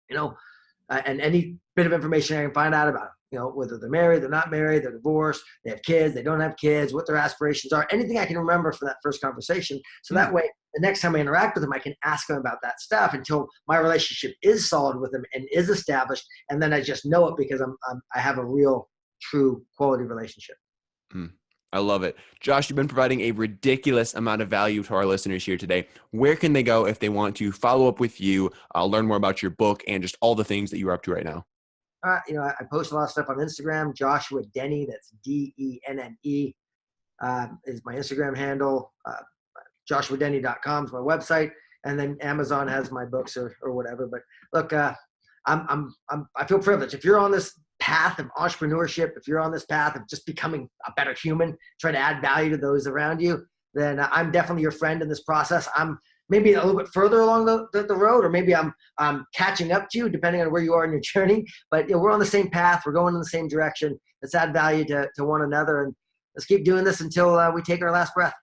and any bit of information I can find out about them. Whether they're married, they're not married, they're divorced, they have kids, they don't have kids, what their aspirations are, anything I can remember from that first conversation. So that way, the next time I interact with them, I can ask them about that stuff until my relationship is solid with them and is established. And then I just know it because I have a real, true quality relationship. I love it. Josh, you've been providing a ridiculous amount of value to our listeners here today. Where can they go if they want to follow up with you, learn more about your book and just all the things that you're up to right now? I post a lot of stuff on Instagram. Joshua Denne, that's Denne, is my Instagram handle. JoshuaDenne.com is my website, and then Amazon has my books or whatever. But look, I feel privileged. If you're on this path of entrepreneurship, if you're on this path of just becoming a better human, trying to add value to those around you, then I'm definitely your friend in this process. I'm maybe a little bit further along the road, or maybe I'm catching up to you, depending on where you are in your journey. But we're on the same path. We're going in the same direction. Let's add value to one another, and let's keep doing this until we take our last breath.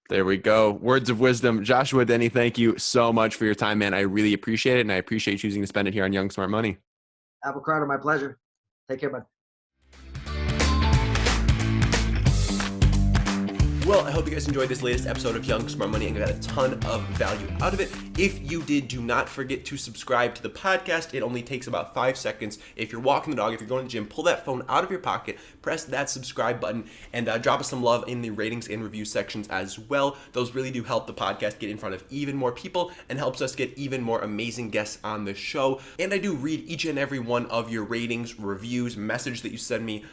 There we go. Words of wisdom. Joshua Denne, thank you so much for your time, man. I really appreciate it, and I appreciate choosing to spend it here on Young Smart Money. Apple Crider, my pleasure. Take care, bud. Well, I hope you guys enjoyed this latest episode of Young Smart Money and got a ton of value out of it. If you did, do not forget to subscribe to the podcast. It only takes about 5 seconds. If you're walking the dog, if you're going to the gym, pull that phone out of your pocket, press that subscribe button, and drop us some love in the ratings and review sections as well. Those really do help the podcast get in front of even more people and helps us get even more amazing guests on the show. And I do read each and every one of your ratings, reviews, message that you send me.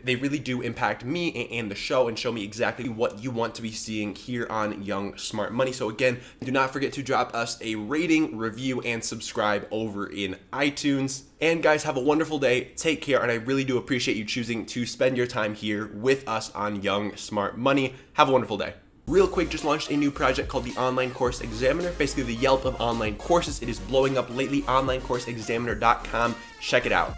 They really do impact me and the show and show me exactly what you want to be seeing here on Young Smart Money. So again, do not forget to drop us a rating, review, and subscribe over in iTunes. And guys, have a wonderful day. Take care. And I really do appreciate you choosing to spend your time here with us on Young Smart Money. Have a wonderful day. Real quick, just launched a new project called the Online Course Examiner, basically the Yelp of online courses. It is blowing up lately, onlinecourseexaminer.com. Check it out.